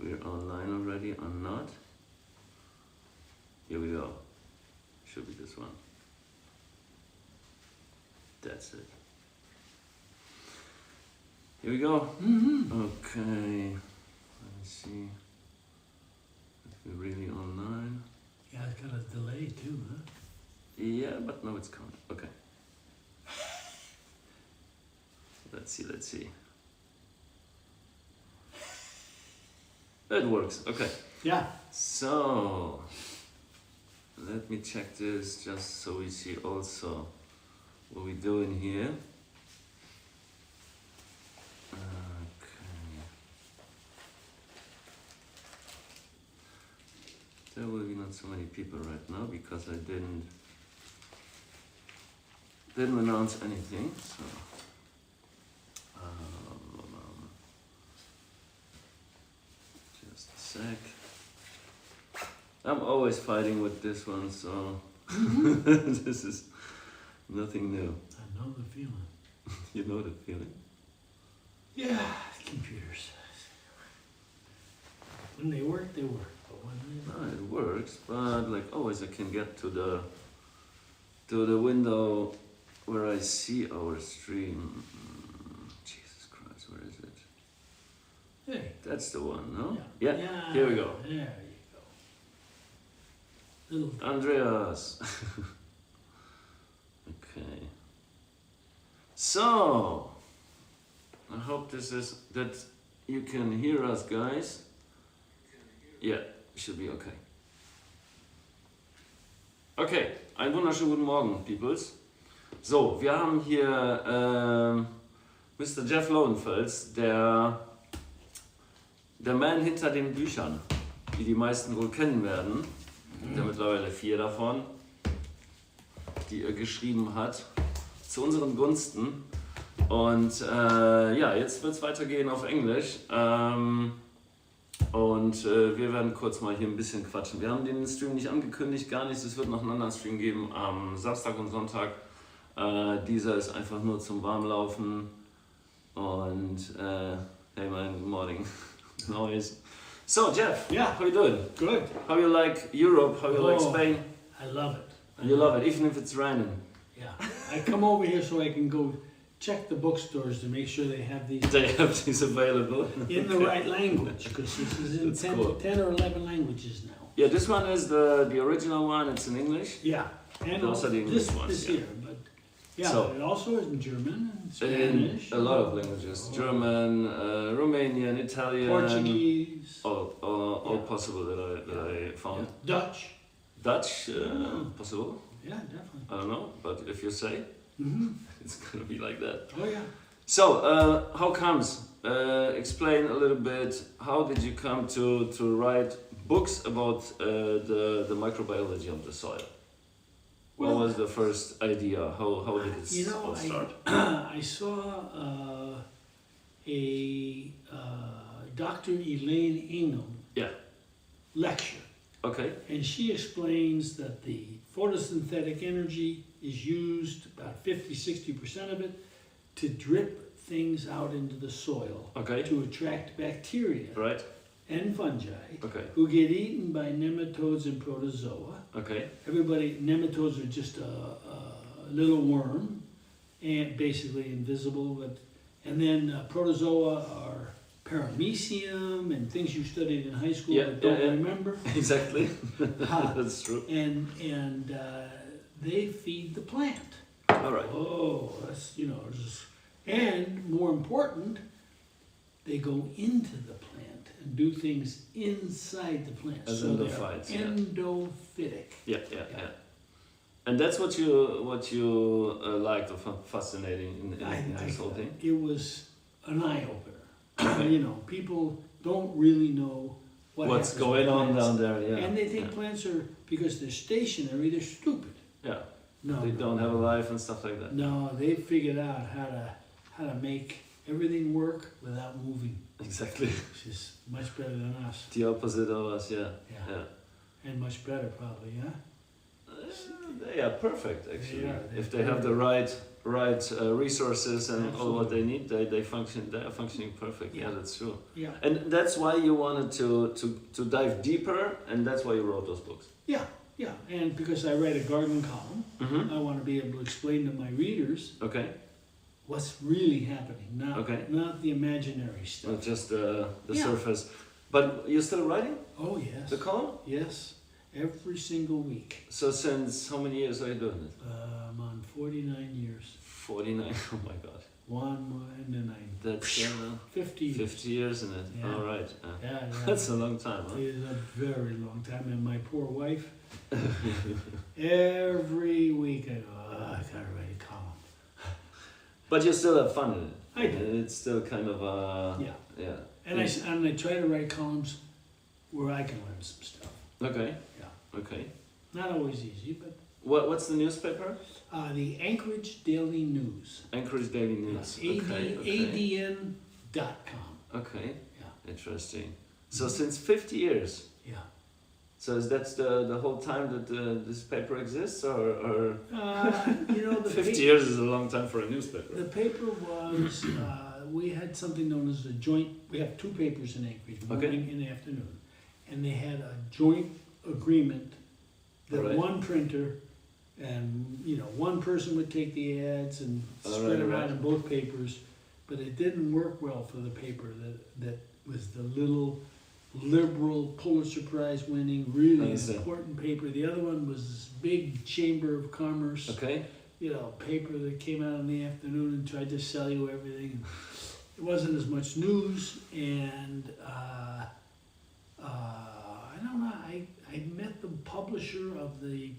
we're online already or not. Here we go. Should be this one. That's it. Here we go. Okay. Let me see. If we're really online. Yeah, it's got a delay too, huh? Yeah, but no, it's coming. Okay. Let's see. It works. Okay. Yeah. So, let me check this just so we see also what we're doing here. Okay. There will be not so many people right now because I didn't announce anything. So, just a sec. I'm always fighting with this one, so this is nothing new. I know the feeling. You know the feeling? Yeah, computers. When they work, they work. But when they No, it works, but like always I can get to the window where I see our stream. Jesus Christ, where is it? Hey. That's the one, no? Yeah. Yeah. Here we go. There you go. Little. Andreas. Okay. So, I hope that you can hear us, guys. Yeah, should be okay. Okay, einen wunderschönen guten Morgen, Peoples. So, wir haben hier Mr. Jeff Lowenfels, der Man hinter den Büchern, die die meisten wohl kennen werden. Der mittlerweile 4 davon, die er geschrieben hat, zu unseren Gunsten. Und ja, jetzt wird es weitergehen auf Englisch. Und wir werden kurz mal hier ein bisschen quatschen. Wir haben den Stream nicht angekündigt, gar nichts. Es wird noch einen anderen Stream geben am Samstag und Sonntag. Dieser ist einfach nur zum Warmlaufen. Und hey man, good morning. Noise. So Jeff, Yeah. how you doing? Good. How you like Europe? How you like Spain? I love it. You love it, even if it's raining. Yeah. I come over here so I can go check the bookstores to make sure they have these They have these available. in the right language, because this is in That's 10, cool. 10 or 11 languages now. Yeah, this one is the original one. It's in English. Yeah. And Those are the English this, ones, this yeah. here, but yeah, So- it also is in German and In Spanish. a lot of languages: German, Romanian, Italian, Portuguese. all Yeah. possible that I found. Yeah. Dutch. Dutch, possible. Yeah, definitely. I don't know, but if you say, it's gonna be like that. Oh yeah. So, how comes? Explain a little bit. How did you come to write books about the microbiology of the soil? What Well, was the first idea? How did it all start? I saw a Dr. Elaine Ingham Yeah. lecture, Okay. and she explains that the photosynthetic energy is used, about 50–60% of it, to drip things out into the soil Okay. to attract bacteria Right. and fungi Okay. who get eaten by nematodes and protozoa. Okay. Nematodes are just a little worm, and basically invisible, and then protozoa are paramecium and things you studied in high school Yeah, but don't yeah. remember. Exactly. That's true. And they feed the plant. All right. Oh, that's, and more important, they go into the plant and do things inside the plant. As so they're endophytes, yeah. endophytic. Yeah. And that's what you liked or fascinating in this whole thing. It was an eye opener. People don't really know What's happens going with on plants. down there? Yeah. And they think yeah. plants are, because they're stationary, they're stupid. Yeah. No, They don't have a life and stuff like that. No, they figured out how to make everything work without moving, Exactly. which is much better than us. The opposite of us. Yeah. Yeah. And much better probably, yeah? They are perfect actually. They're If they have the right resources and all what they need, they are functioning perfect. Yeah, that's true. Yeah. And that's why you wanted to dive deeper, and that's why you wrote those books. Yeah, yeah. And because I write a garden column, Mm-hmm. I want to be able to explain to my readers Okay. what's really happening, not the imaginary stuff. Not just the Yeah. surface. But you're still writing Oh yes. the column? Yes. Every single week. So since how many years are you doing it? I'm on 49 years. 49. Oh my God. One and then That's 50 years. 50 years in it. Yeah. All right. Yeah, That's a long time, huh? It is a very long time, and my poor wife. Every week I go, I gotta write a column. But you still have fun in it. I do. It's still kind of Yeah. yeah. And I try to write columns where I can learn some stuff. Okay. Yeah. Okay. Not always easy, but What's the newspaper? the Anchorage Daily News. Anchorage Daily News. Okay. ADN.com. Okay. Yeah. Interesting. So since 50 years. Yeah. So is that the whole time that this paper exists, or The 50 years is a long time for a newspaper. The paper was, we had something known as a joint, we have two papers in Anchorage, morning and afternoon. And they had a joint agreement that Right. one printer and, one person would take the ads and spread them out in both papers. But it didn't work well for the paper that was the little liberal Pulitzer Prize winning, really important paper. The other one was this big Chamber of Commerce. Okay. Paper that came out in the afternoon and tried to sell you everything. It wasn't as much news, and I don't know. I met the publisher of the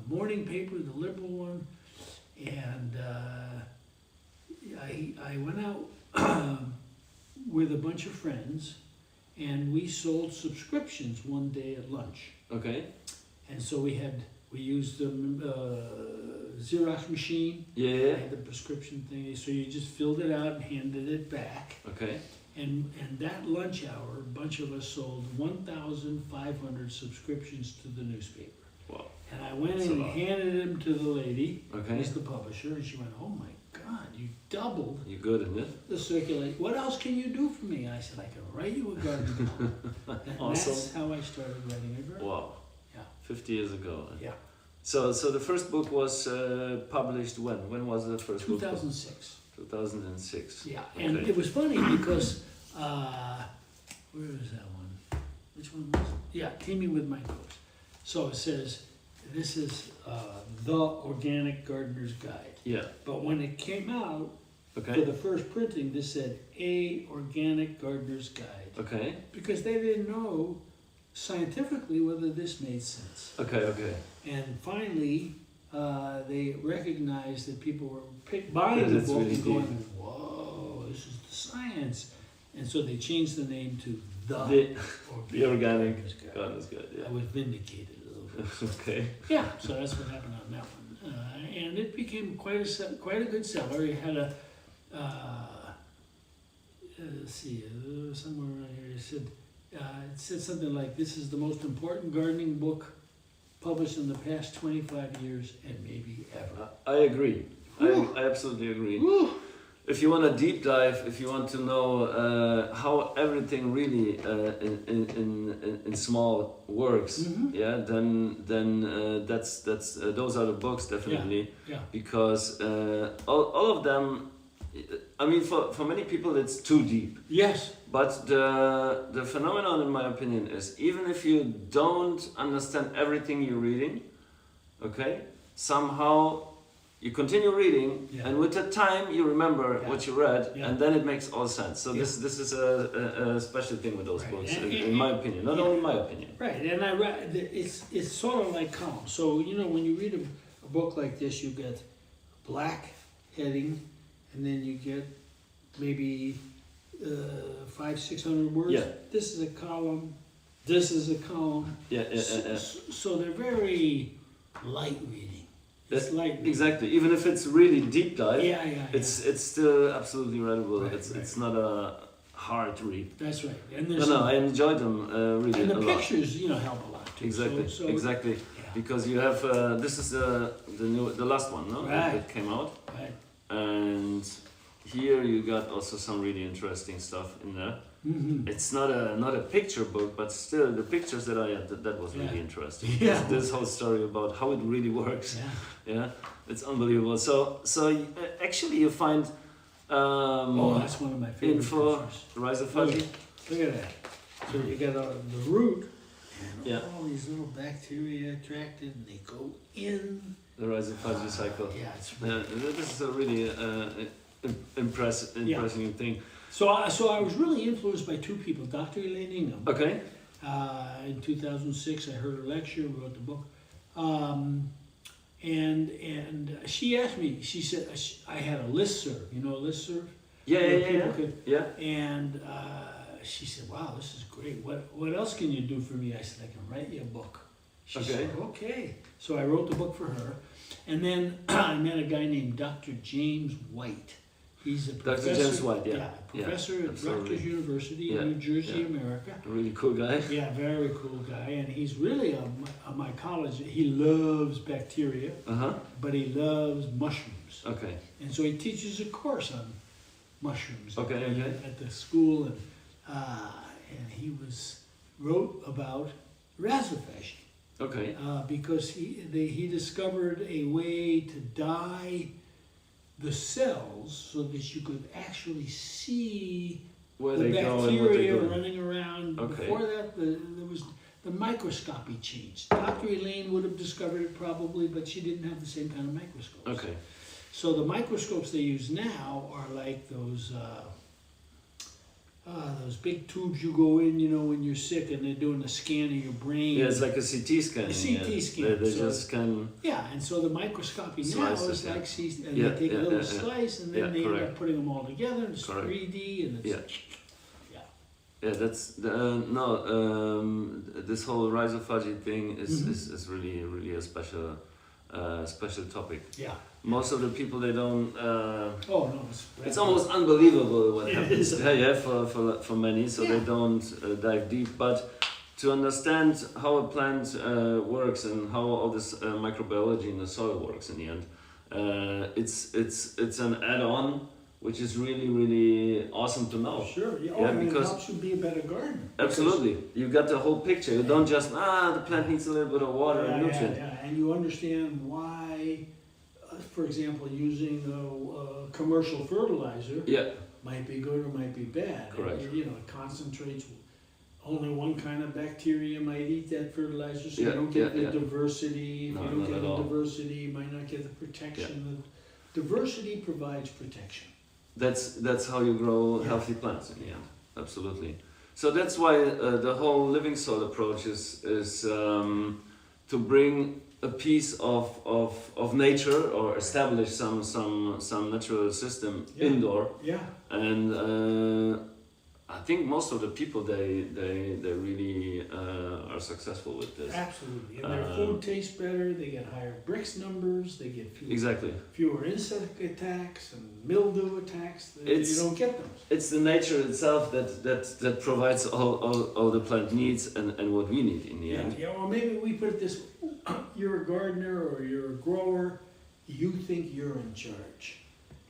morning paper, the liberal one, and I went out with a bunch of friends, and we sold subscriptions one day at lunch. Okay. And so we used the Xerox machine. Yeah. I had the prescription thing, so you just filled it out and handed it back. Okay. And that lunch hour, a bunch of us sold 1,500 subscriptions to the newspaper. Wow. And I went in and handed them to the lady, Okay. who's the publisher, and she went, "Oh my God, you doubled You good in it? the circulation. What else can you do for me?" I said, "I can write you a garden column." And Awesome. that's how I started writing a garden. Wow. Yeah. 50 years ago. Yeah. So the first book was published when? When was the first book? 2006. 2006. Yeah, and Okay. it was funny because, where was that one? Which one was it? Yeah, it came in with Mykrobes. So it says, this is the Organic Gardener's Guide. Yeah. But when it came out, for Okay. the first printing, this said, A Organic Gardener's Guide. Okay. Because they didn't know scientifically whether this made sense. Okay. Okay. And finally, they recognized that people were buying the That's book really and going, "Whoa, this is the science." And so they changed the name to The Organic Gardener's Guide. Gardener's Guide. I was vindicated a little bit. Okay. Yeah, so that's what happened on that one, and it became quite a good seller. It had a let's see, somewhere around here it said something like, "This is the most important gardening book published in the past 25 years and maybe ever." I agree. I absolutely agree. Woo. If you want a deep dive, if you want to know how everything really in small works, Mhm. yeah, then that's those are the books definitely, Yeah. because all of them, I mean, for many people it's too deep. Yes. But the phenomenon, in my opinion, is even if you don't understand everything you're reading, okay, somehow you continue reading, Yeah. and with the time you remember Yeah. what you read, Yeah. and then it makes all sense. So Yeah. this is a special thing with those Right. books, And- in my opinion. Not only my opinion. Right, and it's sort of like columns. So when you read a book like this, you get black heading, and then you get maybe 500-600 words. Yeah. This is a column. This is a column. Yeah. So they're very light reading. It's light reading. Exactly. Even if it's really deep dive, Yeah. it's still absolutely readable. Right, It's right. it's not a hard to read. That's right. And No, there's no, I enjoyed them really and the a lot. pictures, help a lot too. Exactly, So, exactly. yeah. Because you have this is the last one, no? Right. That came out, Right. and here you got also some really interesting stuff in there. Mm-hmm. It's not a picture book, but still the pictures that I had that was really Yeah. interesting. Yeah. This whole story about how it really works. Yeah. Yeah, it's unbelievable. So actually you find That's one of my favorite info pictures. Rhizophagie. Look at that. So you got the root, and Yeah. all these little bacteria attracted, and they go in. The Rhizophagie cycle. Yeah, it's This is a really impressive thing. So I was really influenced by two people, Dr. Elaine Ingham. Okay. In 2006, I heard her lecture, wrote the book, and she asked me. She said I had a listserv. You know, a listserv. Yeah, Where yeah, people yeah. could- Yeah. And she said, "Wow, this is great. What else can you do for me?" I said, "I can write you a book." She said, "Okay." So I wrote the book for her, and then I met a guy named Dr. James White. He's a professor. Dr. James White, yeah. Professor at absolutely. Rutgers University Yeah, in New Jersey, yeah. America. A really cool guy. Yeah, very cool guy, and he's really a mycologist. He loves bacteria, Uh-huh. but he loves mushrooms, Okay. and so he teaches a course on mushrooms Okay, okay. at the school, and he wrote about rhizophagie Okay. because he discovered a way to dye the cells so that you could actually see Where the they go and what they bacteria do. running around. Okay. Before that, there was the microscopy changed. Dr. Elaine would have discovered it probably, but she didn't have the same kind of microscopes. Okay. So the microscopes they use now are like those big tubes you go in, when you're sick and they're doing a scan of your brain. Yeah, it's like a CT scan. A CT scan. They So- just scan. Yeah, and so the microscopy now Slices, is yeah. like and Yeah, they take yeah, a little yeah, yeah. slice and then Yeah, they end correct. up putting them all together. And it's Correct. 3D and it's Yeah. Yeah, that's this whole rhizophagie thing is really a special topic. yeah. Most of the people they don't. Oh no, It's almost unbelievable what It happens. is. Yeah, for many, so they Yeah. don't dive deep. But to understand how a plant works and how all this microbiology in the soil works in the end, it's an add-on which is really awesome to know. Sure. Yeah, Yeah, and it because- helps you be a better gardener. Absolutely, you got the whole picture. You don't just the plant needs a little bit of water and nutrient. Yeah, and you understand why, for example, using a commercial fertilizer Yeah, might be good or might be bad. Correct. It concentrates. Only one kind of bacteria might eat that fertilizer, so you Yeah, don't get yeah, the yeah. diversity. If No, you don't not get at the all. diversity, you might not get the protection. The diversity provides protection. that's how you grow Yeah. healthy plants in the end. Absolutely. So that's why the whole Livingsoil approach is to bring a piece of nature or establish some natural system Yeah. indoor, Yeah. and I think most of the people they really are successful with this. Absolutely. And their food tastes better, they get higher Brix numbers, they get Exactly. fewer insect attacks and mildew attacks. You don't get them. It's the nature itself that provides all the plant needs and what we need in the end. Yeah, or maybe we put it this way. You're a gardener or you're a grower, you think you're in charge.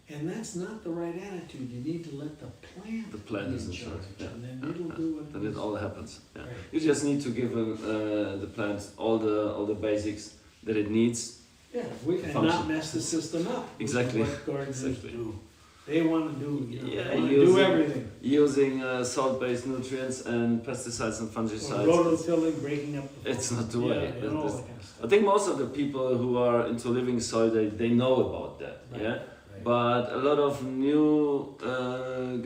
And that's not the right attitude. You need to let the plant be is in charge. Yeah. And then it'll do what Then it all happens. Yeah. Right. You just need to give the plant all the basics that it needs. Yeah, and function. not mess the system up. which is Exactly. what gardeners Exactly. do. They want to do, Yeah, they want to do everything. Using salt-based nutrients and pesticides and Or fungicides. rototilling, breaking up the It's farm. not the way. Yeah, and all that kind of I stuff. think most of the people who are into living soil, they know about that. Right. Yeah. Right. But a lot of new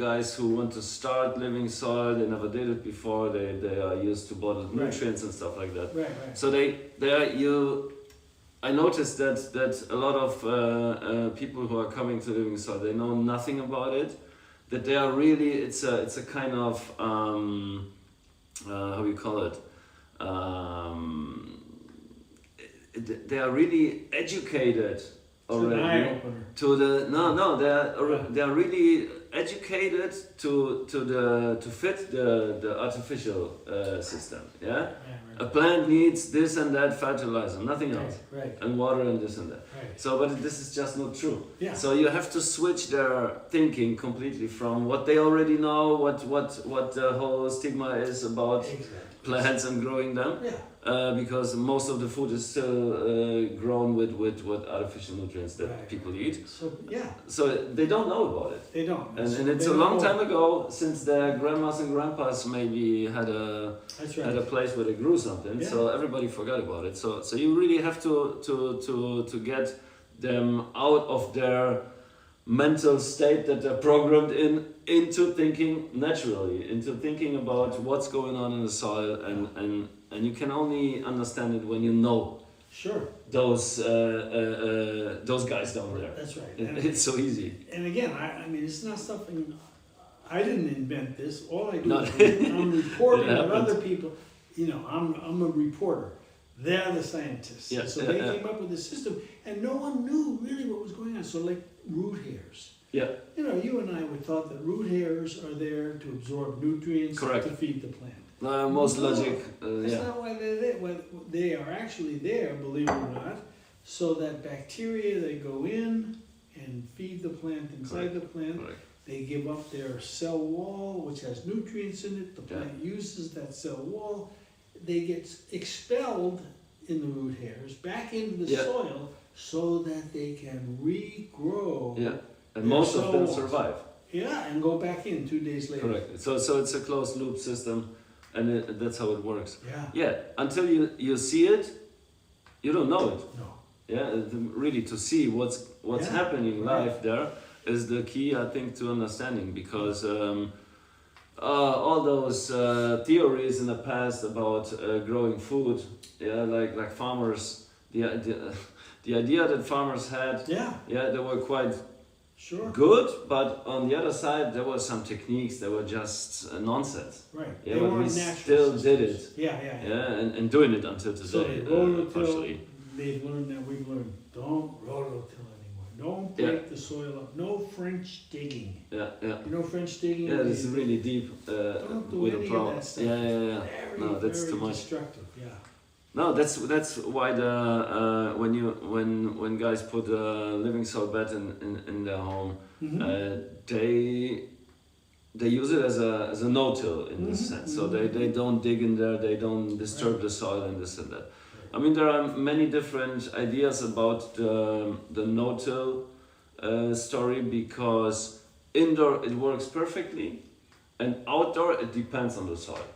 guys who want to start living soil, they never did it before. They are used to bottled Right. nutrients and stuff like that. Right, right. So I noticed that a lot of people who are coming to living soil, they know nothing about it. That they are really, it's a kind of how do you call it? They are really educated It's an already eye opener. to the they are really educated to fit the artificial system. Yeah, Yeah, a right. plant needs this and that fertilizer, nothing else, Right. and water and this and that. Right. So, but this is just not true. Yeah. So you have to switch their thinking completely from what they already know, what the whole stigma is about Exactly. plants and growing them. Yeah. Because most of the food is still grown with what artificial nutrients that Right. people eat. So yeah, So they don't know about it. they don't. And, So and it's they a don't long know. time ago since their grandmas and grandpas maybe had That's right. a place where they grew something. Yeah. So everybody forgot about it. So you really have to get them out of their mental state that they're programmed into thinking naturally, into thinking about what's going on in the soil, and you can only understand it when you know Sure. those guys down there. That's right. It's so easy. And again, I mean, it's not something, I didn't invent this. All I do No. is I'm reporting It what happened. other people, you know, I'm a reporter. They're the scientists. Yeah, So yeah, they yeah. came up with the system, and no one knew really what was going on. So like root hairs. Yeah, You know, you and I would thought that root hairs are there to absorb nutrients Correct. to feed the plant. most No, logic. That's Yeah, not why they're there. Well, they are actually there, believe it or not, so that bacteria, they go in and feed the plant inside the plant. correct. They give up their cell wall, which has nutrients in it. The Yeah. plant uses that cell wall. They get expelled in the root hairs back into the Yeah. soil so that they can regrow. Yeah, and Yeah, most of them so- survive. Yeah, and go back in 2 days later. Correct. So it's a closed loop system, and that's how it works. Yeah. Yeah, until you see it, you don't know it. No. Yeah, really to see what's Yeah, happening right. live there is the key, I think, to understanding, because all those theories in the past about growing food, yeah, like farmers, the idea that farmers had, Yeah, yeah, they were quite sure. good, but on the other side there were some techniques that were just nonsense. Right. Yeah, They but we weren't natural still did systems. Yeah. Yeah, and doing it until So today, they rototill, partially. they've learned that we've learned, don't rototill anymore. Don't Yeah. break the soil up. No French digging. Yeah, yeah. You know French digging? Yeah, this is really deep Don't do with a any of problem. that stuff. Yeah. Very, No, that's very too much. destructive, yeah. No, that's why the when guys put a Livingsoil bed in their home, Mhm. they use it as a no-till in this Mhm, sense. So mhm. they don't dig in there, they don't disturb Right. the soil and this and that. I mean, there are many different ideas about the no-till story, because indoor it works perfectly, and outdoor it depends on the soil.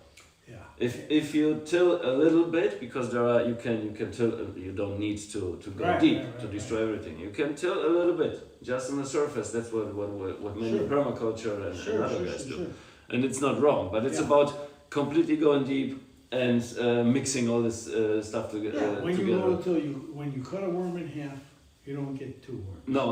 Yeah. If you till a little bit, because there are you can till, you don't need to go Right, deep right, to right, destroy everything. You can till a little bit, just on the surface. That's what many Sure. permaculture and other guys do. And it's not wrong, but it's Yeah. about completely going deep and mixing all this stuff together. Yeah, when you rototill, when you cut a worm in half, you don't get two worms. No,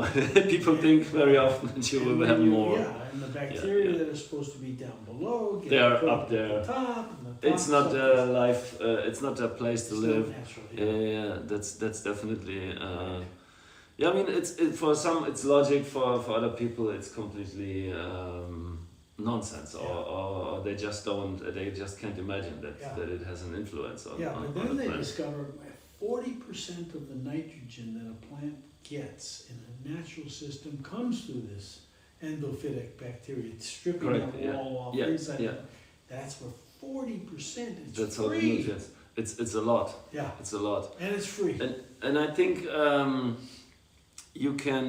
people think very often that you And will when have more. Yeah, and the bacteria yeah. that are supposed to be down below get They are put up there. at the top. And the It's top not stuff a life. It's not a place to is live. not natural, Yeah, that's definitely. Yeah, I mean, for some it's logic. For other people, it's completely nonsense, or they just don't. They just can't imagine that it has an influence on. Yeah, on, but on then the they plant. discovered 40% of the nitrogen that a plant gets in a natural system comes through this endophytic bacteria. It's stripping Correct, that yeah. wall off Yeah, inside. yeah. That's where 40%. It's That's how the free. nutrients. It's a lot. Yeah, It's a lot. and it's free. And I think you can,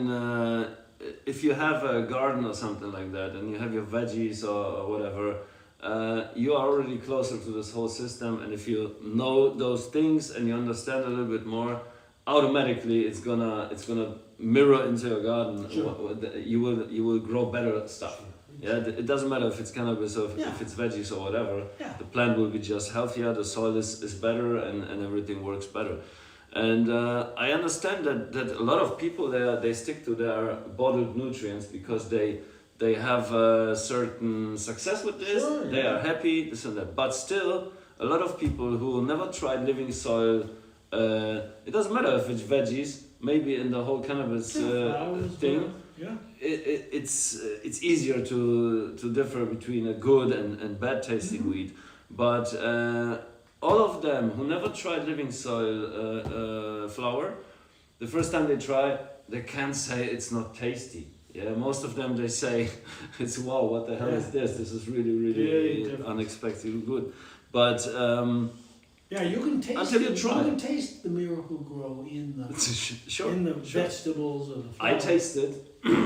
if you have a garden or something like that, and you have your veggies or whatever, you are already closer to this whole system. And if you know those things and you understand a little bit more, automatically it's gonna mirror into your garden. Sure. You will grow better stuff. Sure. Yeah, it doesn't matter if it's cannabis or Yeah. if it's veggies or whatever. Yeah. The plant will be just healthier, the soil is better, and everything works better. And I understand that a lot of people they stick to their bottled nutrients because they have certain success with this. Sure, They yeah. are happy, this and that. But still, a lot of people who never tried Livingsoil, it doesn't matter if it's veggies. Maybe in the whole cannabis Flowers, thing. Yeah. It's easier to differ between a good and bad tasting Mhm. weed, but all of them who never tried living soil flour, the first time they try, they can't say it's not tasty. Yeah, most of them they say it's wow, what the hell is Yeah. this? This is really Very different. unexpectedly good. But Yeah, you can taste Until you it. try You it. can taste the miracle grow in the sure, in the sure. vegetables or the I flour. tasted.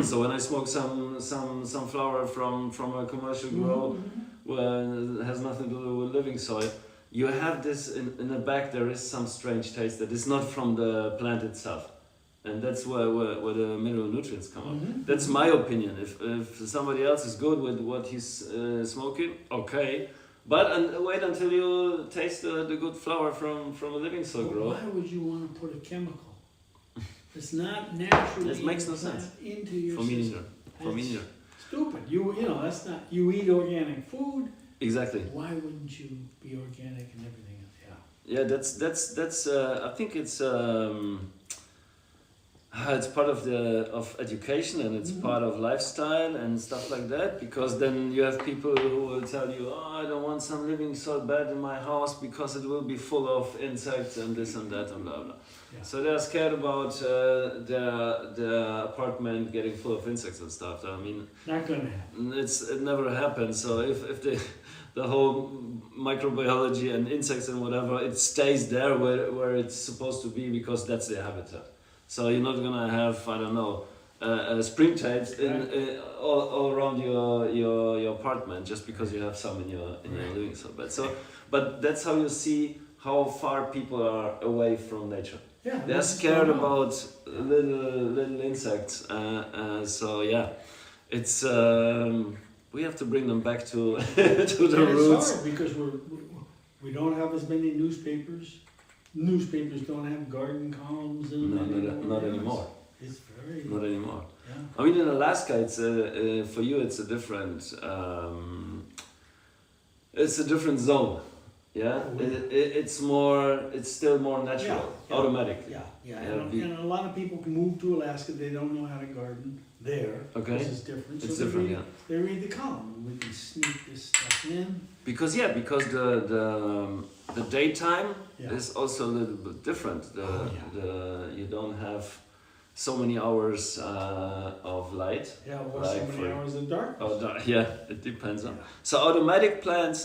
So when I smoke some flour from a commercial grow, Mhm. where it has nothing to do with living soil, you have this in the back. There is some strange taste that is not from the plant itself, and that's where the mineral nutrients come up. Mhm. That's my opinion. If somebody else is good with what he's smoking, okay. But wait until you taste the good flour from a living soil But grow. why would you want to put a chemical? It's not naturally It makes no sense. into your For me system. neither. For me It's neither. stupid. You know that's not. You eat organic food. Exactly. Why wouldn't you be organic and everything else? Yeah. Yeah, that's. I think it's part of education, and it's Mhm. part of lifestyle and stuff like that. Because then you have people who will tell you, "Oh, I don't want some living soil bed in my house because it will be full of insects and this and that and blah blah." Yeah. So they're scared about their apartment getting full of insects and stuff. I mean, Not gonna happen. it never happens. So if the whole microbiology and insects and whatever, it stays there where it's supposed to be, because that's their habitat. So you're not gonna have, I don't know, springtails all around your apartment just because you have some in your living soil bed. So, but that's how you see how far people are away from nature. Yeah. They're that's scared going on. about little insects. So yeah, it's we have to bring them back to to the And it's roots. hard because we don't have as many newspapers. Newspapers don't have garden columns in No, them not anymore. It's very. Not anymore. Yeah. I mean, in Alaska, it's for you, it's a different. It's a different zone. Yeah, Oh, yeah. it's more. It's still more natural, Yeah, yeah. automatic. Yeah, yeah, Yeah, and a lot of people can move to Alaska. They don't know how to garden there. Okay. This is different. It's so different, they yeah. read, They read the column. We can sneak this stuff in. Because the daytime Yeah. is also a little bit different. You don't have so many hours of light. Yeah, or Like so many for- hours of darkness. Yeah, it depends on. Yeah. So automatic plants,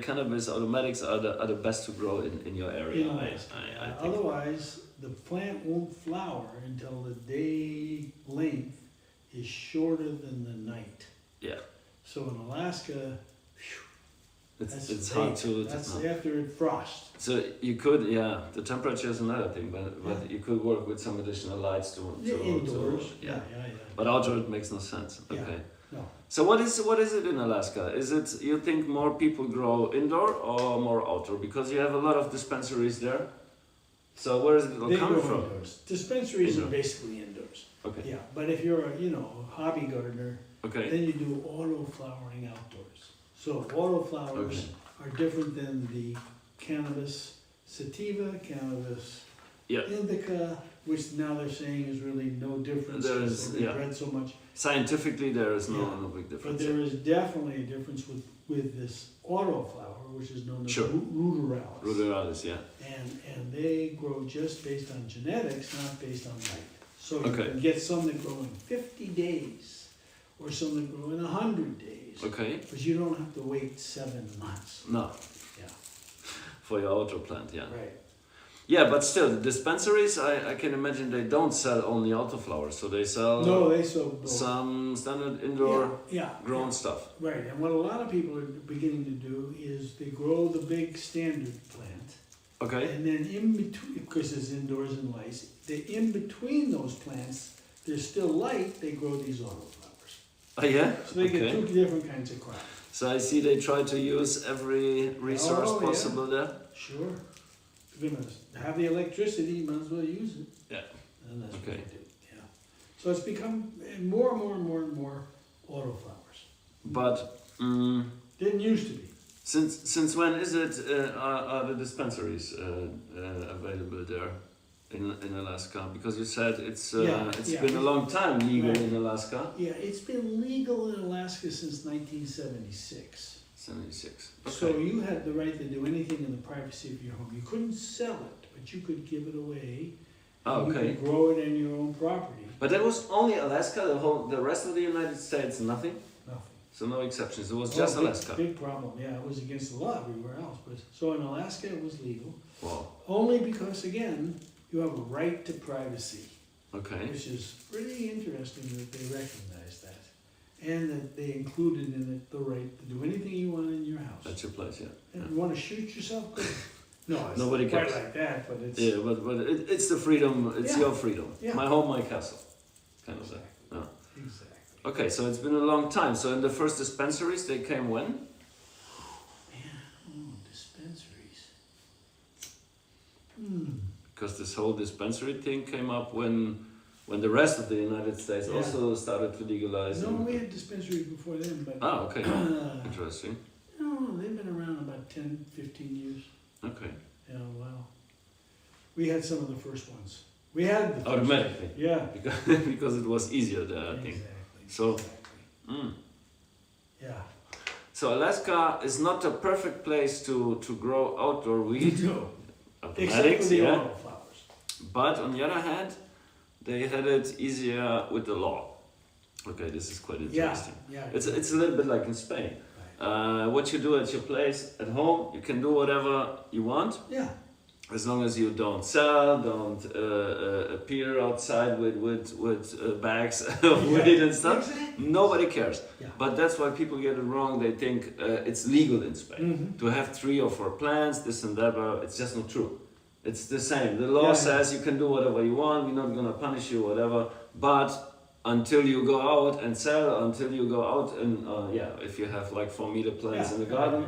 cannabis automatics are the best to grow in your area. In Alaska. I think. Otherwise, the plant won't flower until the day length is shorter than the night. Yeah, So in Alaska, it's hard to. That's no. after it frost. So you could, the temperature is another thing, but you could work with some additional lights to Indoors. yeah. Yeah. But outdoor it makes no sense. Yeah. Okay. No. So what is it in Alaska? Is it you think more people grow indoor or more outdoor? Because you have a lot of dispensaries there. So where is it all They coming grow from? indoors. Dispensaries Indoor. are basically indoors. Okay. Yeah, but if you're a hobby gardener, Okay. then you do auto flowering outdoors. So auto flowers are different than the cannabis sativa, cannabis Yeah. indica, which now they're saying is really no difference. There because is- they've yeah. read so much. Scientifically, there is no Yeah. big But difference. there is definitely a difference with this auto flower, which is known as Sure. ruderalis. Ruderalis, yeah. And they grow just based on genetics, not based on light. So you Okay. can get some that grow in 50 days, or some that grow in 100 days. Okay. But you don't have to wait 7 months. No. Yeah. For your outdoor plant, yeah. Right. Yeah, but still, the dispensaries, I can imagine they don't sell only autoflowers, so they sell No, they sow both. some standard indoor Yeah. grown stuff. Right, and what a lot of people are beginning to do is they grow the big standard plant, Okay. and then in between, because it's indoors and lights, in between those plants, there's still light, they grow these autoflowers. Oh yeah. So they Okay. get 2 different kinds of crops. So I see they try to use every resource Oh, yeah. possible there. Sure. If you're gonna have the electricity, you might as well use it. Yeah. And that's Okay. what they do, yeah. So it's become more and more and more and more autoflowers. But Didn't used to be. since when is it are the dispensaries available there? in Alaska? Because you said it's Yeah. been a long time legal Right. in Alaska. Yeah, it's been legal in Alaska since 1976. 76. Okay. So you had the right to do anything in the privacy of your home. You couldn't sell it, but you could give it away. Oh, You okay. could grow it in your own property. But that was only Alaska. The rest of the United States, nothing. Nothing. So no exceptions. It was just big, Alaska. Big problem. Yeah, it was against the law everywhere else. But so in Alaska, it was legal. Wow. Only because, again, you have a right to privacy, Okay. which is pretty interesting that they recognize that. And that they included in it the right to do anything you want in your house. That's your place, yeah. And you want to shoot yourself? Good. No, it's Nobody not quite cares. like that, but it's... Yeah, but it's the freedom. It's Yeah. your freedom. Yeah. My home, my castle. Kind of that. Exactly. Yeah. Exactly. Okay, so it's been a long time. So in the first dispensaries, they came when? Man, dispensaries. Because this whole dispensary thing came up when the rest of the United States Yeah. also started to legalize. No, and- we had dispensaries before then, but... Ah, okay. Interesting. No, they've been around about 10, 15 years. Okay. Yeah, wow. We had some of the first ones. We had the first Automatically. Yeah. Because it was easier there, I think. Exactly. So- Exactly. Mm. Yeah. So Alaska is not a perfect place to grow outdoor weed. No. Except for Automatics, the yeah. auto flowers. But on the other hand, they had it easier with the law. Okay, this is quite Yeah. interesting. Yeah. It's a little bit like in Spain. Right. What you do at your place, at home, you can do whatever you want, Yeah. as long as you don't sell, don't appear outside with bags of weed and stuff. Exactly. Nobody cares. Yeah. But that's why people get it wrong. They think it's legal in Spain Mhm. to have 3 or 4 plants, this and that. But it's just not true. It's the same. The law Yeah, says you can do whatever you want. We're not gonna punish you, whatever. But until you go out and sell, until you go out and if you have like 4-meter plants in the garden,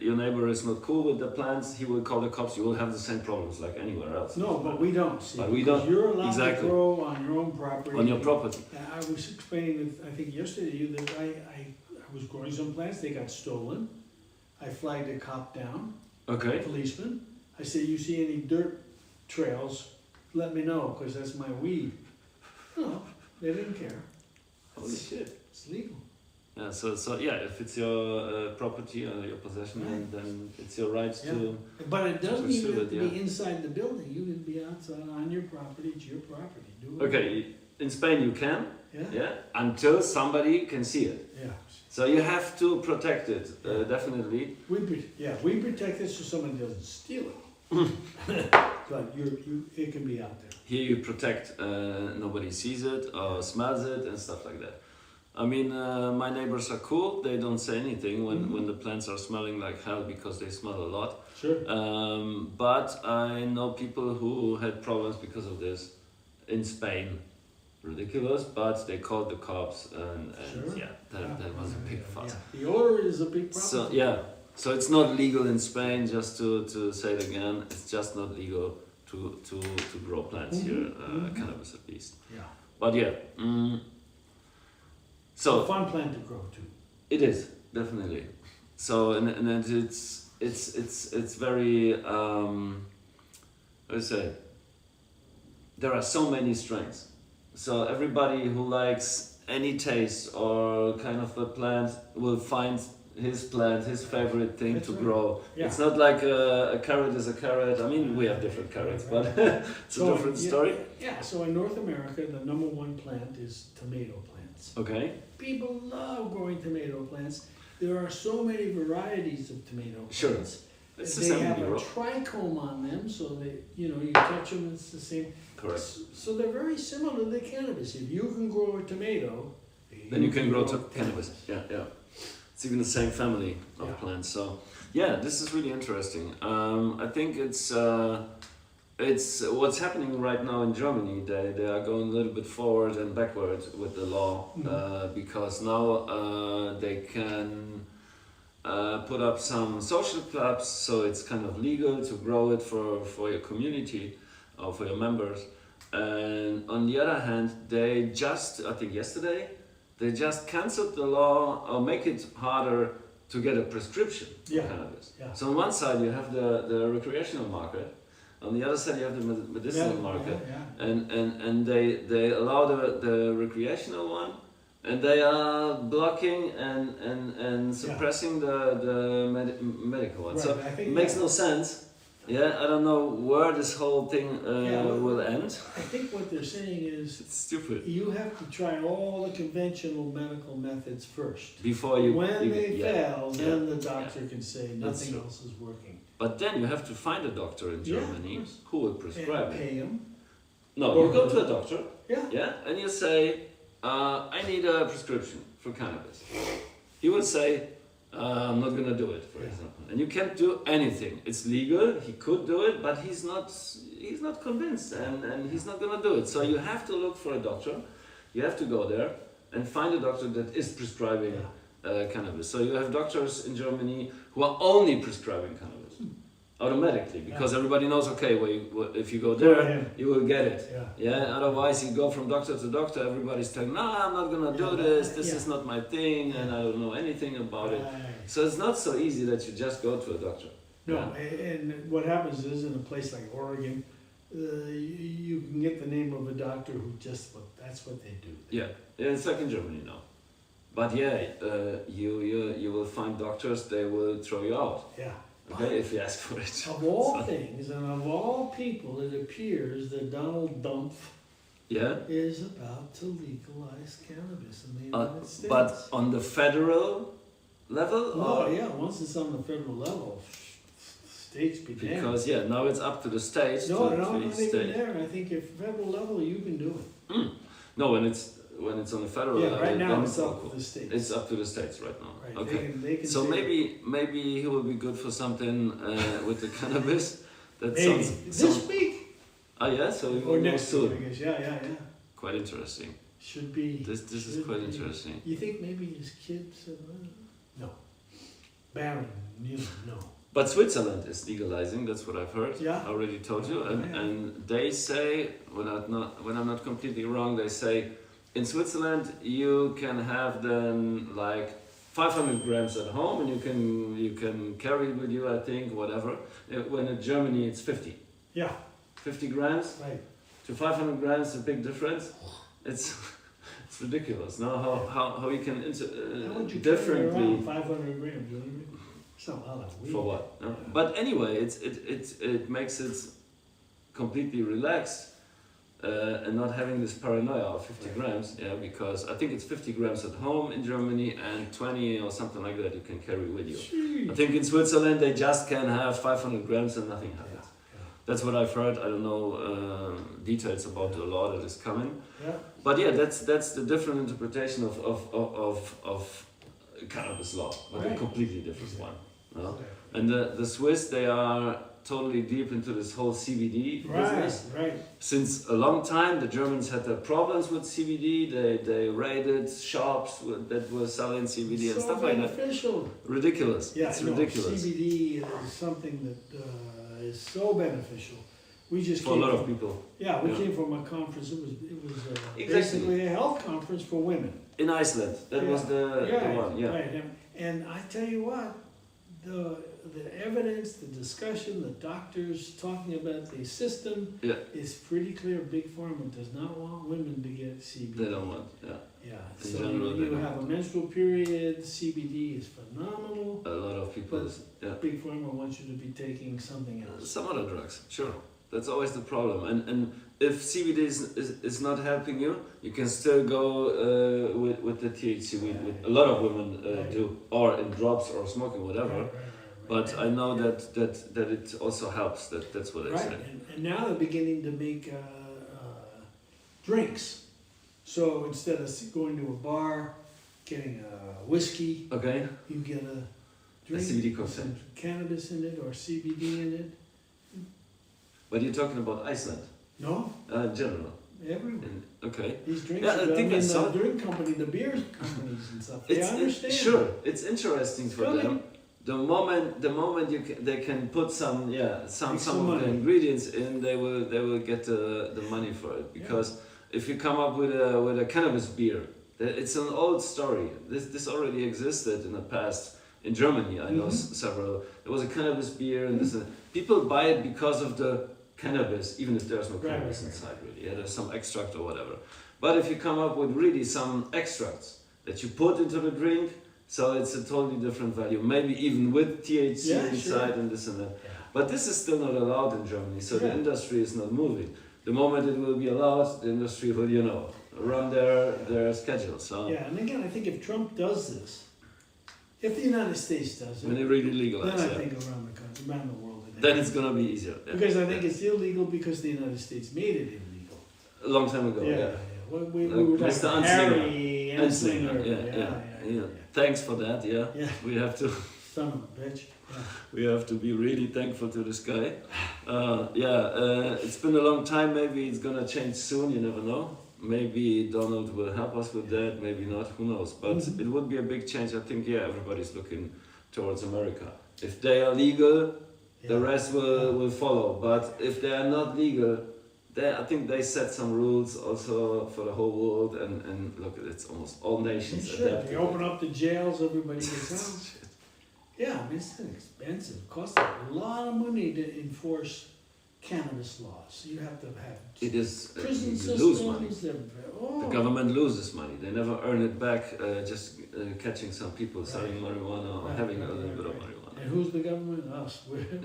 your neighbor is not cool with the plants. He will call the cops. You will have the same problems like anywhere else. No, but we don't. See, But we because don't. You're allowed Exactly. to grow on your own property. On your property. I was explaining, I think yesterday to you, that I was growing some plants. They got stolen. I flagged a cop down. Okay. Policeman. I said, you see any dirt trails, let me know, because that's my weed. No, they didn't care. Holy shit. It's legal. Yeah. So yeah, if it's your property or your possession, Right. then it's your right Yeah. to. But it doesn't pursue even have it, to be inside the building. You can be outside on your property. It's your property. Do it. Okay. In Spain you can. Yeah? Yeah. Until somebody can see it. Yeah. So you have to protect it, definitely. We protect it so someone doesn't steal it. But it can be out there. Here you protect, nobody sees it or smells it and stuff like that. I mean, my neighbors are cool. They don't say anything when the plants are smelling like hell because they smell a lot. Sure. But I know people who had problems because of this in Spain. Ridiculous, but they called the cops and Sure. yeah, that was a big fuss. Yeah. The odor is a big problem. So yeah, so it's not legal in Spain. Just to say it again, it's just not legal to grow plants here, cannabis at least. Yeah. But yeah, It's a so fun plant to grow too. it is definitely. So and it's very I say there are so many strains. So everybody who likes any taste or kind of a plant will find his plant, his favorite thing That's to right. grow. Yeah. It's not like a carrot is a carrot. I mean, we have different carrots, but it's a different story. Yeah, so in North America, the #1 plant is tomato plants. Okay. People love growing tomato plants. There are so many varieties of tomato Sure. plants. It's the They same in have a Europe. trichome on them, so they, you touch them, it's the same. Correct. So they're very similar to the cannabis. If you can grow a tomato, Then you can grow cannabis. Yeah. It's even the same family of Yeah. plants. So yeah, this is really interesting. I think it's what's happening right now in Germany. They are going a little bit forward and backward with the law because now they can put up some social clubs, so it's kind of legal to grow it for your community or for your members. And on the other hand, they just, I think yesterday, they just cancelled the law or make it harder to get a prescription for Yeah. cannabis. Yeah. So on one side you have the recreational market, On the other side, you have the medicinal market, Yeah. and they allow the recreational one, and they are blocking and suppressing the medical one. Right, So I think it makes no sense. Yeah, I don't know where this whole thing will end. I think what they're saying is It's stupid. you have to try all the conventional medical methods first. Before you When they fail, then yeah, the doctor can say nothing true. else is working. But then you have to find a doctor in Yeah, Germany of course. who will And prescribe it. pay him. No, Or- you go to a doctor, Yeah. and you say, I need a prescription for cannabis. He will say, I'm not gonna do it, for Yeah. example. And you can't do anything. It's legal, he could do it, but he's not convinced and he's not gonna do it. So you have to look for a doctor, you have to go there and find a doctor that is prescribing cannabis. So you have doctors in Germany who are only prescribing cannabis. Automatically, because everybody knows, okay, if you go there, ahead. you will get it. Yeah. Otherwise, you go from doctor to doctor, everybody's telling, no, I'm not gonna do this, this yeah. is not my thing, and I don't know anything about it. Right. So it's not so easy that you just go to a doctor. No, and what happens is in a place like Oregon, you can get the name of a doctor who that's what they do. Yeah, it's like in Germany now. But you will find doctors, they will throw you out. Yeah. Okay, if you ask for it. Of all things, and of all people, it appears that Donald Trump is about to legalize cannabis in the United States. But on the federal level? Oh, yeah, once it's on the federal level, states be damned. Because, now it's up to the states. No, to not each even state. there. I think if federal level, you can do it. No, when it's on the federal level, right now then it's up to the states. It's up to the states right now. Right, Okay. they can So say, maybe he will be good for something with the cannabis. That maybe sounds this week so we or will know next week, I soon. guess. Yeah. Quite interesting. Should be. This is should quite be. interesting. You think maybe his kids said, no. Baron, no. But Switzerland is legalizing. That's what I've heard. Yeah. I already told you, and Yeah. and they say, when I'm not completely wrong, they say in Switzerland you can have then like 500 grams at home, and you can carry it with you. I think whatever. When in Germany it's 50. Yeah, 50 grams right. to 500 grams, a big difference. It's ridiculous. No, how you can How would you carry differently. around 500 grams? You know what I mean? It's not a lot of weed. For what? No? But anyway, it makes it completely relaxed and not having this paranoia of 50 grams. Yeah, because I think it's 50 grams at home in Germany and 20 or something like that you can carry with you. Jeez. I think in Switzerland they just can have 500 grams and nothing happens. Yeah. That's what I've heard. I don't know details about the law that is coming. Yeah. But yeah, that's the different interpretation of cannabis law, but a Right. completely different one. No? Exactly. And the Swiss, they are totally deep into this whole CBD business. Right. Since a long time, the Germans had their problems with CBD. They raided shops that were selling CBD and So stuff like that. beneficial. Ridiculous. Yeah, It's no, ridiculous. CBD is something that is so beneficial. We just For a came lot from, of people. Yeah, we Yeah. came from a conference. It was Exactly. basically a health conference for women. In Iceland, that was the one. Yeah. Right. And I tell you what, the evidence, the discussion, the doctors talking about the system Yeah. is pretty clear. Big Pharma does not want women to get CBD. They don't want. Yeah. Yeah. In So general, they you don't. have a menstrual period. CBD is phenomenal. A lot of people. Yeah. Big Pharma wants you to be taking something else. Some other drugs, sure. That's always the problem. And if CBD is not helping you, you can still go with the THC. With a lot of women do, or in drops or smoking, whatever. Right. But I know that it also helps. That's what I Right, say. and now they're beginning to make drinks. So instead of going to a bar, getting a whiskey, Okay. you get a drink CBD with cocktail. some cannabis in it or CBD in it. But you're talking about Iceland, No, in general. everywhere. Okay. These drinks Yeah, I are think done I in saw- the drink company, the beer companies and stuff. They understand. Sure, it's interesting for Coming. them. The moment they can put some Make some some of the money. ingredients in, they will get the money for it. Because if you come up with a cannabis beer, it's an old story. This already existed in the past in Germany. I know several. There was a cannabis beer, and people buy it because of the cannabis, even if there's no cannabis right. inside really. Yeah, there's some extract or whatever. But if you come up with really some extracts that you put into the drink, so it's a totally different value. Maybe even with THC inside and this and that. Yeah. But this is still not allowed in Germany, so the industry is not moving. The moment it will be allowed, the industry will, you know, run their schedule. So Yeah, and again, I think if Trump does this, if the United States does when it, they really legalize, then I think around the country, around the world, then it's gonna be easier. Yeah. because I think it's illegal because the United States made it illegal. A long time ago. Yeah. We Like were Mr. like Harry Anslinger. Anslinger. Yeah. Thanks for that. Yeah. Yeah. We have to. Son of a bitch. Yeah. We have to be really thankful to this guy. It's been a long time. Maybe it's gonna change soon. You never know. Maybe Donald will help us with that. Maybe not. Who knows? But it would be a big change. I think. Yeah, everybody's looking towards America. If they are legal, the rest will follow. But if they are not legal, I think they set some rules also for the whole world. And look, it's almost all nations. Sure. They open up the jails. Everybody gets out. Yeah, I mean, it's expensive. It costs a lot of money to enforce cannabis laws. You have to have it is prison you systems. lose money. Oh. The government loses money. They never earn it back just catching some people selling marijuana or having a little bit of marijuana. And who's the government? Us.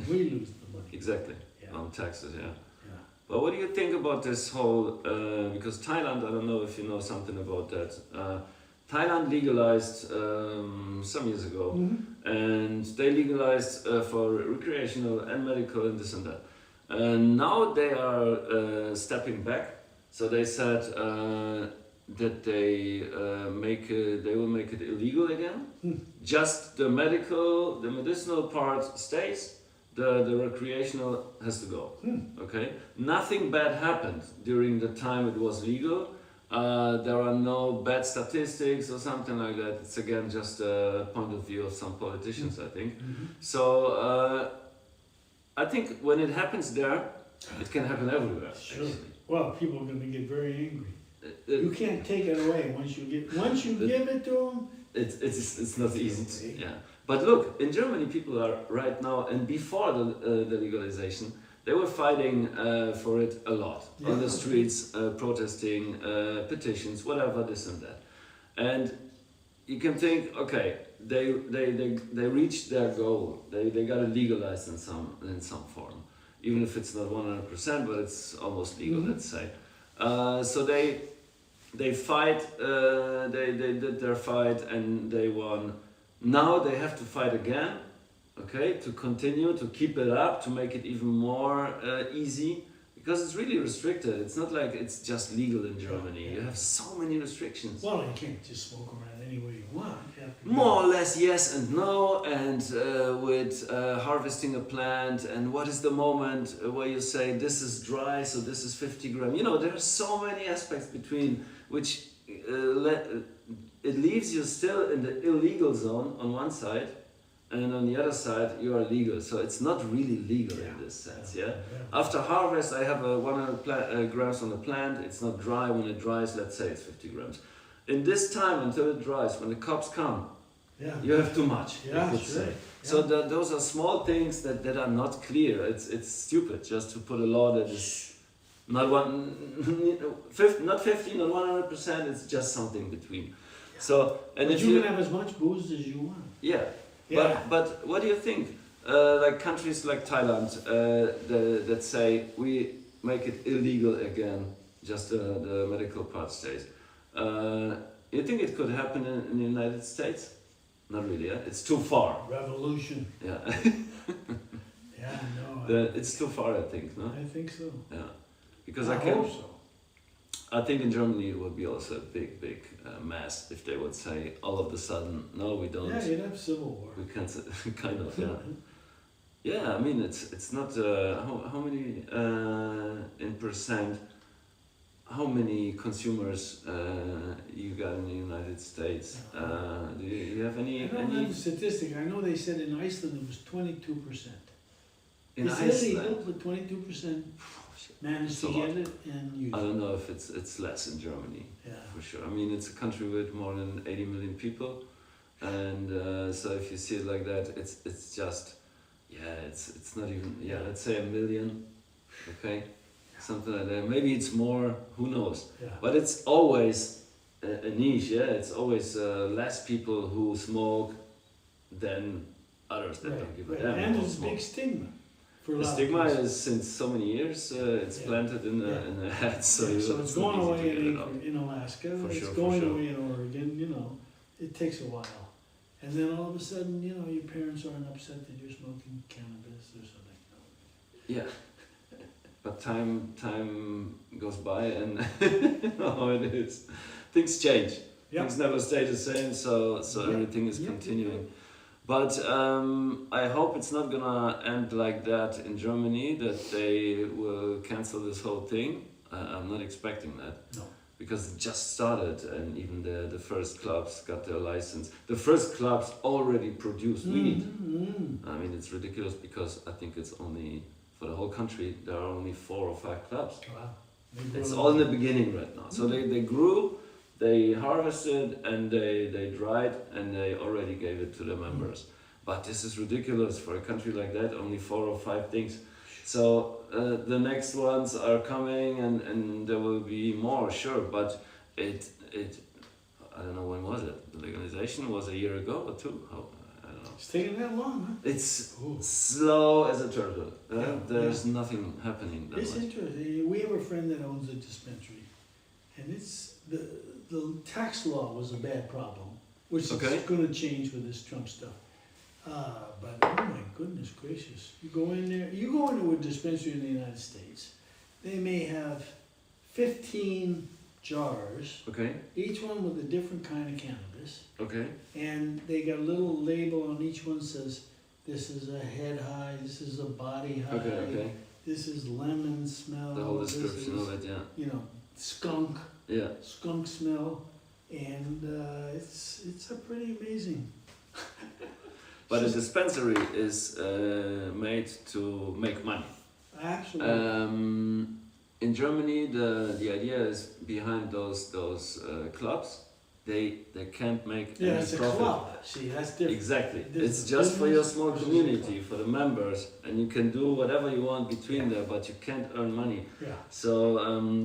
We lose the money. Exactly. Yeah. On taxes, yeah. Yeah. But what do you think about this whole? Because Thailand, I don't know if you know something about that. Thailand legalized some years ago, and they legalized for recreational and medical and this and that. And now they are stepping back. So they said that they will make it illegal again. Just the medicinal part stays. The recreational has to go. Okay, nothing bad happened during the time it was legal. There are no bad statistics or something like that. It's again just a point of view of some politicians, I think. So I think when it happens there, it can happen everywhere. Sure. Well, people are going to get very angry. You can't take it away once you give it to them. It's not easy. Yeah. But look, in Germany, people are right now, and before the legalization, they were fighting for it a lot on the streets, protesting, petitions, whatever, this and that. And you can think, okay, they reached their goal. They got it legalized in some form, even if it's not 100%, but it's almost legal, let's say. So they fight. They did their fight and they won. Now they have to fight again. Okay, to continue, to keep it up, to make it even more easy, because it's really restricted. It's not like it's just legal in Germany. You have so many restrictions. Well, you can't just smoke around any way you want. More or less yes and no, and with harvesting a plant, and what is the moment where you say this is dry, so this is 50 grams. You know, there are so many aspects between which it leaves you still in the illegal zone on one side, and on the other side you are legal. So it's not really legal in this sense. Yeah. After harvest, I have 100 grams on the plant. It's not dry. When it dries, let's say it's 50 grams. In this time until it dries, when the cops come, you have too much. Yeah, you could say. So those are small things that are not clear. It's stupid just to put a law that is not not 50, not 100%. It's just something between. So and but if you can have as much booze as you want. Yeah. But what do you think? Like countries like Thailand that say we make it illegal again, just the medical part stays. You think it could happen in the United States? Not really. Yeah, it's too far. Revolution. Yeah. No. It's too far, I think. No. I think so. Yeah, because I hope so. I think in Germany it would be also a big mess if they would say all of a sudden, no, we don't. Yeah, you'd have civil war. We can't, kind of, yeah. Yeah, I mean, it's not, how many, in percent, how many consumers you got in the United States? Do you have any? I don't have the statistic. I know they said in Iceland it was 22%. In It's Iceland? illegal, but 22% managed to get it and use it. I don't know if it's less in Germany, for sure. I mean, it's a country with more than 80 million people, and so if you see it like that, it's just, it's not even, let's say 1 million, Okay, something like that. Maybe it's more. Who knows? Yeah. But it's always a niche. Yeah, it's always less people who smoke than others that don't give a damn. And about there's a smoke. big stigma for a The lot stigma of people. is since so many years. It's Yeah. planted in the head, so, So it's going not easy away to get it out. in Alaska, For it's sure, for going sure. away in Oregon, you know, it takes a while. And then all of a sudden, you know, your parents aren't upset that you're smoking cannabis or something. Yeah, but time goes by, and you know how it is. Things change. Yeah. Things never stay the same, so Yeah. everything is Yeah. continuing. But I hope it's not gonna end like that in Germany, that they will cancel this whole thing. I'm not expecting that. No. Because it just started, and even the first clubs got their license. The first clubs already produce weed. Mm-hmm. I mean, it's ridiculous because I think it's only, for the whole country, there are only 4 or 5 clubs. Wow. It's all in the beginning right now. So they grew, they harvested, and they dried, and they already gave it to the members. But this is ridiculous for a country like that, only 4 or 5 things. So the next ones are coming, and there will be more, sure, but it I don't know, when was it? The legalization was a year ago or 2? How, I don't know. It's taking that long, huh? It's Ooh. slow as a turtle. Yeah, There's nothing happening that It's much. interesting. We have a friend that owns a dispensary, and it's the tax law was a bad problem, which Okay. is going to change with this Trump stuff. But oh my goodness gracious, you go into a dispensary in the United States, they may have 15 jars, Okay, each one with a different kind of cannabis, okay, and they got a little label on each one says, this is a head high, this is a body high, okay. this is lemon smell, The whole this description is, of it, yeah. you know, skunk smell, and it's a pretty amazing. But a dispensary is made to make money. Absolutely. In Germany, the idea is behind those clubs, they can't make Yeah, any it's a profit. club. See, that's different. Exactly. This It's is just for your business small versus community, a for the members, and you can do whatever you want between there, but you can't earn money. Yeah. So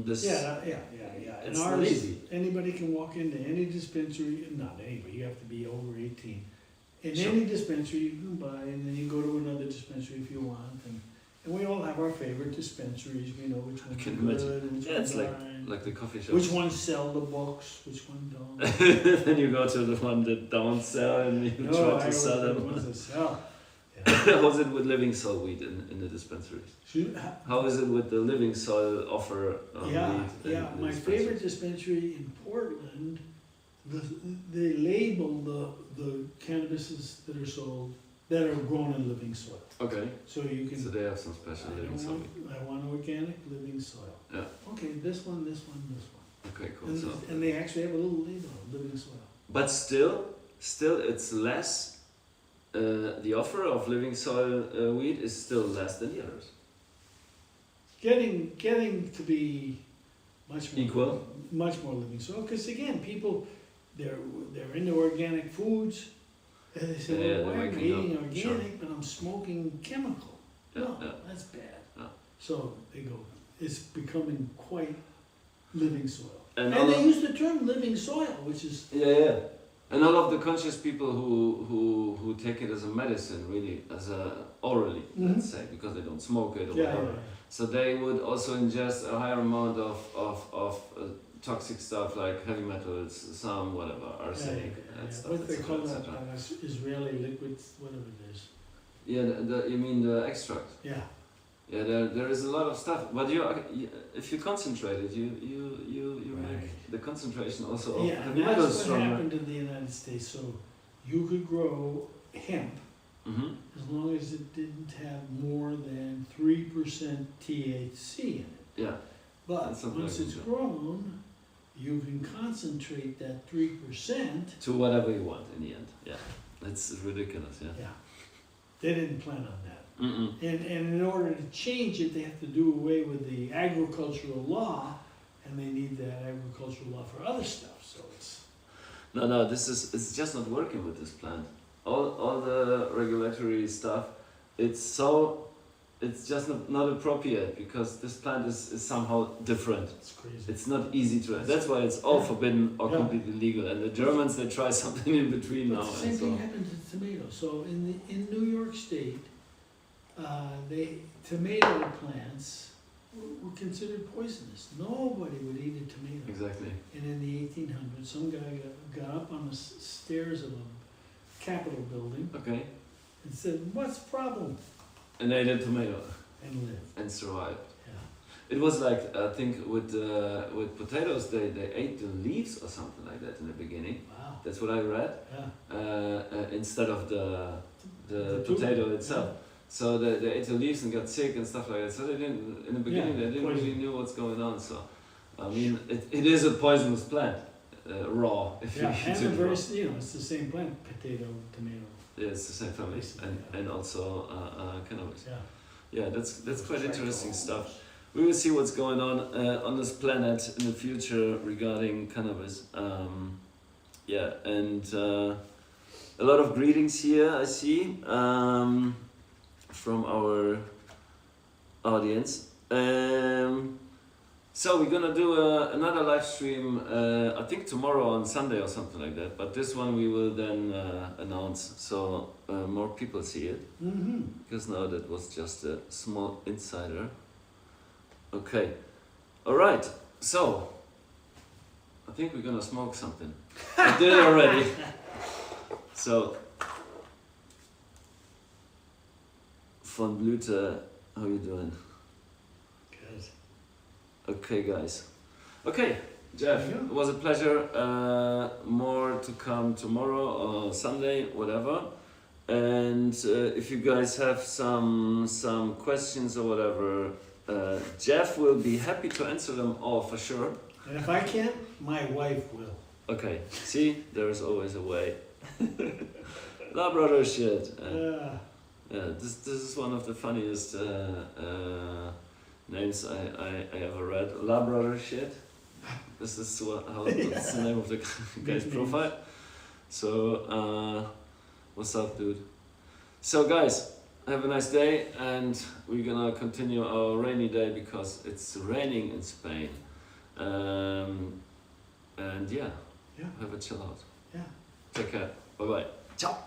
this Yeah. And it's not ours, easy. anybody can walk into any dispensary, not anybody, you have to be over 18. In Sure. any dispensary you can buy, and then you go to another dispensary if you want. And we all have our favorite dispensaries, we know which ones can are imagine. good, which Yeah, ones it's aren't. like the coffee shop. Which ones sell the books, which one don't. Then you go to the one that don't sell, and you No, try I to always sell the them. ones that sell. Yeah. How's it with Livingsoil weed in the dispensaries? How is it with the Livingsoil offer weed? Yeah. in My dispensaries? favorite dispensary in Portland, they label the cannabises that are sold, that are grown in living soil. Okay, So you can. so they have some special Livingsoil weed. I want organic living soil. Yeah. Okay, this one, this one, this one. Okay, cool. And, So, and they actually have a little label, living soil. but still it's less. The offer of Livingsoil weed is still less than the others. Getting to be much more Equal? much more living soil. Because again, people they're into organic foods, and they say, Yeah, well, they're why am I waking eating up, organic, sure. but I'm smoking chemical? Yeah, No, yeah. that's bad. Yeah. So they go, it's becoming quite living soil. And And all they of- use the term living soil, which is Yeah. And all of the conscious people who take it as a medicine, really, as a orally, let's say, because they don't smoke it or whatever. So they would also ingest a higher amount of toxic stuff like heavy metals, some whatever, arsenic, and stuff, What they etc., call that, etc. Israeli liquids, whatever it is. Yeah, you mean the extract? Yeah. Yeah, there is a lot of stuff, but if you concentrate it, you Right. make the concentration also of Yeah, and heavy metals that's what stronger. happened in the United States. So you could grow hemp Mm-hmm. as long as it didn't have more than 3% THC in it. Yeah. But That's something once I it's can do. grown, you can concentrate that 3%. To whatever you want in the end. Yeah, it's ridiculous. Yeah. Yeah. They didn't plan on that. Mm-mm. And in order to change it, they have to do away with the agricultural law, and they need that agricultural law for other stuff. So it's No, it's just not working with this plant. All the regulatory stuff, it's so it's just not appropriate because this plant is somehow different. It's crazy. It's not easy to. That's why it's all forbidden or completely legal. And the Germans, they try something in between now. The same thing happened to tomatoes. So in New York State, tomato plants were considered poisonous. Nobody would eat a tomato. Exactly. And in the 1800s, some guy got up on the stairs of a Capitol building Okay. and said, "What's the problem?" And they did tomato And lived. and survived. Yeah. It was like I think with potatoes they ate the leaves or something like that in the beginning. Wow. That's what I read. Yeah. Instead of the The potato tuber, itself. So they ate the leaves and got sick and stuff like that. So they didn't in the beginning they didn't really know what's going on. So I mean it is a poisonous plant, raw. If Yeah, you and eat it raw. it's the same plant, potato, tomato. Yeah, it's the same family, Basically, and also cannabis. Yeah. Yeah, that's quite interesting stuff. We will see what's going on this planet in the future regarding cannabis. Yeah, and a lot of greetings here I see from our audience. So we're gonna do another live stream. I think tomorrow on Sunday or something like that. But this one we will then announce so more people see it. Mm-hmm. Because now that was just a small insider. Okay, all right. So I think we're gonna smoke something. I did it already. So von Blüte, how you doing? Good. Okay, guys. Okay, Jeff, it was a pleasure. More to come tomorrow or Sunday, whatever. And if you guys have some questions or whatever, Jeff will be happy to answer them all for sure. And if I can't, my wife will. Okay, see, there's always a way. La brother shit. Yeah, this is one of the funniest names I ever read. La brother shit. This is that's the name of the guy's profile. So, what's up, dude? So, guys, have a nice day, and we're gonna continue our rainy day because it's raining in Spain. And yeah, have a chill out. Yeah. Take care. Bye bye. Ciao.